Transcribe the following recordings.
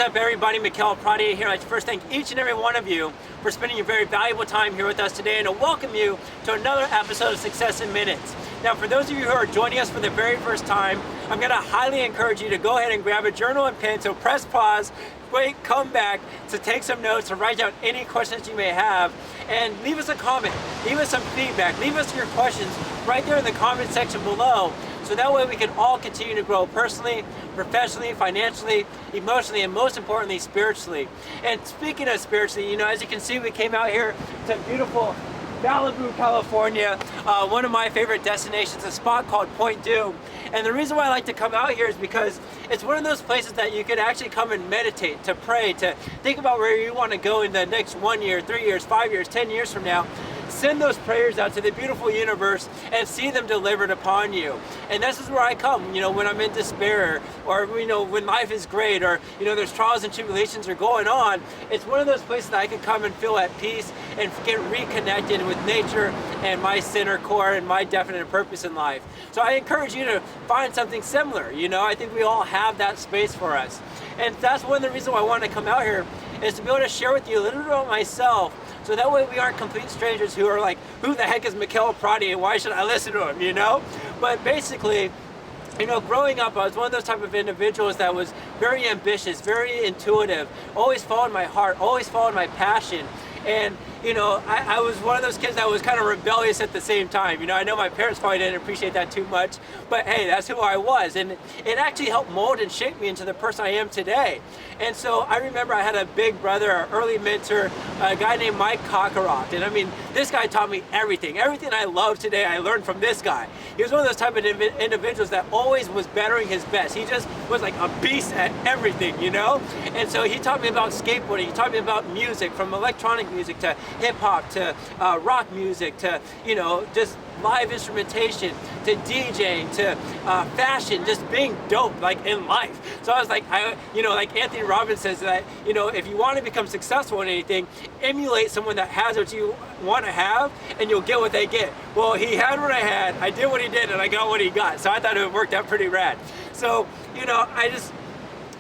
up, everybody? Mikal Pradia here. I'd like to first thank each and every one of you for spending your very valuable time here with us today, and to welcome you to another episode of Success in Minutes. Now, for those of you who are joining us for the very first time, I'm going to highly encourage you to go ahead and grab a journal and pen. So press pause, wait, come back to take some notes, to write down any questions you may have, and leave us a comment, leave us some feedback, leave us your questions right there in the comment section below. So that way we can all continue to grow personally, professionally, financially, emotionally, and most importantly, spiritually. And speaking of spiritually, as you can see, we came out here to beautiful Malibu, California, one of my favorite destinations, a spot called Point Dume. And the reason why I like to come out here is because it's one of those places that you can actually come and meditate, to pray, to think about where you want to go in the next 1 year, 3 years, 5 years, 10 years from now. Send those prayers out to the beautiful universe and see them delivered upon you. And this is where I come, when I'm in despair, or when life is great, or there's trials and tribulations are going on. It's one of those places that I can come and feel at peace and get reconnected with nature and my center core and my definite purpose in life. So I encourage you to find something similar. I think we all have that space for us. And that's one of the reasons why I want to come out here, is to be able to share with you a little bit about myself. So that way we aren't complete strangers who are like, who the heck is Mikal Pradia and why should I listen to him, But basically, growing up, I was one of those type of individuals that was very ambitious, very intuitive, always followed my heart, always followed my passion. And I was one of those kids that was kind of rebellious at the same time. I know my parents probably didn't appreciate that too much, but hey, that's who I was. And it actually helped mold and shape me into the person I am today. And so I remember I had a big brother, an early mentor, a guy named Mikal Pradia. And I mean, this guy taught me everything. Everything I love today, I learned from this guy. He was one of those type of individuals that always was bettering his best. He just was like a beast at everything, And so he taught me about skateboarding. He taught me about music, from electronic music to hip hop to rock music to just live instrumentation to DJing to fashion, just being dope like in life. So I was like, like Anthony Robbins says that if you want to become successful in anything, emulate someone that has what you want to have, and you'll get what they get. Well, he had what I had, I did what he did, and I got what he got. So I thought it worked out pretty rad. So I just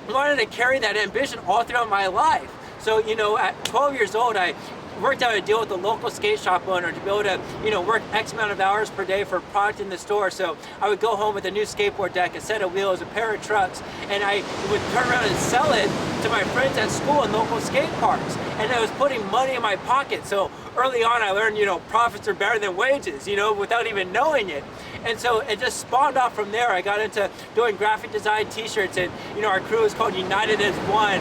wanted to carry that ambition all throughout my life. So at 12 years old, I worked out a deal with the local skate shop owner to be able to, work X amount of hours per day for a product in the store. So I would go home with a new skateboard deck, a set of wheels, a pair of trucks, and I would turn around and sell it to my friends at school in local skate parks. And I was putting money in my pocket. So early on, I learned, profits are better than wages, without even knowing it. And so it just spawned off from there. I got into doing graphic design t-shirts, and our crew was called United as One.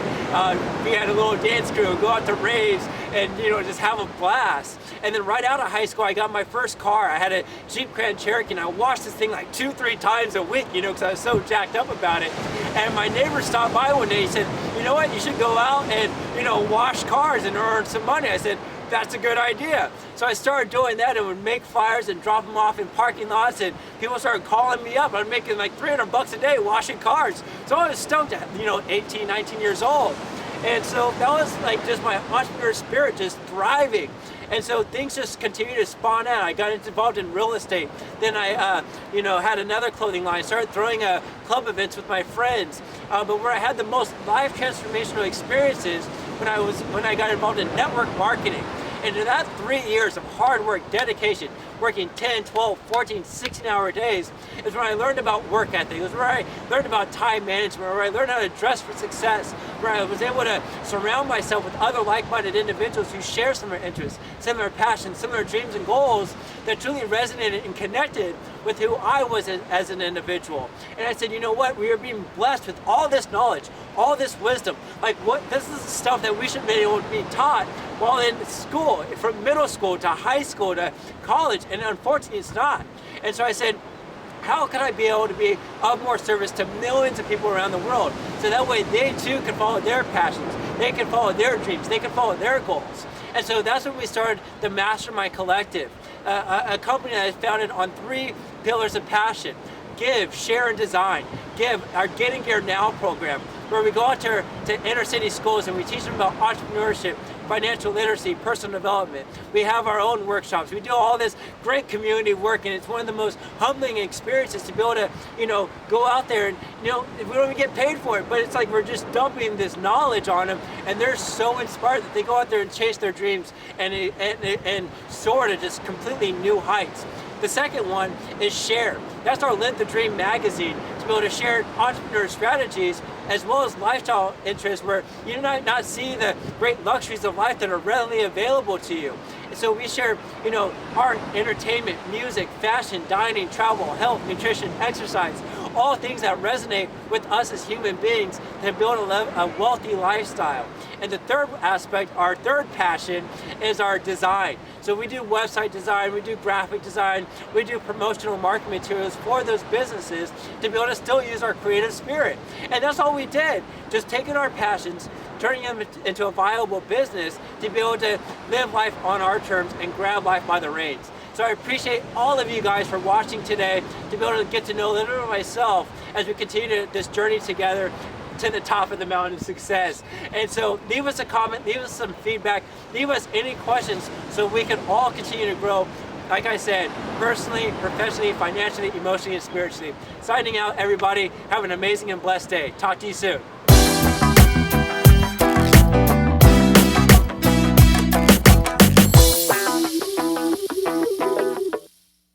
We had a little dance crew, go out to raves, and just have a blast. And then right out of high school, I got my first car. I had a Jeep Grand Cherokee, and I washed this thing like 2-3 times a week, because I was so jacked up about it. And my neighbor stopped by one day. He said, "You know what? You should go out and wash cars and earn some money." I said, "That's a good idea." So I started doing that and would make flyers and drop them off in parking lots, and people started calling me up. I'm making like $300 a day washing cars. So I was stoked at 18, 19 years old. And so that was like just my entrepreneur spirit just thriving. And so things just continued to spawn out. I got involved in real estate. Then I, had another clothing line. Started throwing club events with my friends. But where I had the most life transformational experiences when I got involved in network marketing. And in that 3 years of hard work, dedication, working 10, 12, 14, 16-hour days, is where I learned about work ethic. It was where I learned about time management, where I learned how to dress for success, where I was able to surround myself with other like-minded individuals who share similar interests, similar passions, similar dreams and goals that truly resonated and connected with who I was as an individual. And I said, you know what? We are being blessed with all this knowledge, all this wisdom. This is the stuff that we should be able to be taught while in school, from middle school to high school to college, and unfortunately it's not. And so I said, how can I be able to be of more service to millions of people around the world, so that way they too can follow their passions, they can follow their dreams, they can follow their goals. And so that's when we started the Mastermind Collective, a company that is founded on 3 pillars of passion: give, share, and design. Give, our Getting Gear Now program, where we go out to inner city schools and we teach them about entrepreneurship, financial literacy, personal development. We have our own workshops. We do all this great community work, and it's one of the most humbling experiences to be able to, go out there and, we don't even get paid for it, but it's like we're just dumping this knowledge on them, and they're so inspired that they go out there and chase their dreams and soar to just completely new heights. The second one is Share. That's our Live the Dream magazine, to be able to share entrepreneur strategies as well as lifestyle interests where you might not see the great luxuries of life that are readily available to you. And so we share, art, entertainment, music, fashion, dining, travel, health, nutrition, exercise, all things that resonate with us as human beings to build a wealthy lifestyle. And the third aspect, our third passion, is our design. So we do website design, we do graphic design, we do promotional marketing materials for those businesses to be able to still use our creative spirit. And that's all we did, just taking our passions, turning them into a viable business to be able to live life on our terms and grab life by the reins. So I appreciate all of you guys for watching today, to be able to get to know a little bit of myself as we continue this journey together to the top of the mountain of success. And so leave us a comment, leave us some feedback, leave us any questions so we can all continue to grow, like I said, personally, professionally, financially, emotionally, and spiritually. Signing out, everybody. Have an amazing and blessed day. Talk to you soon.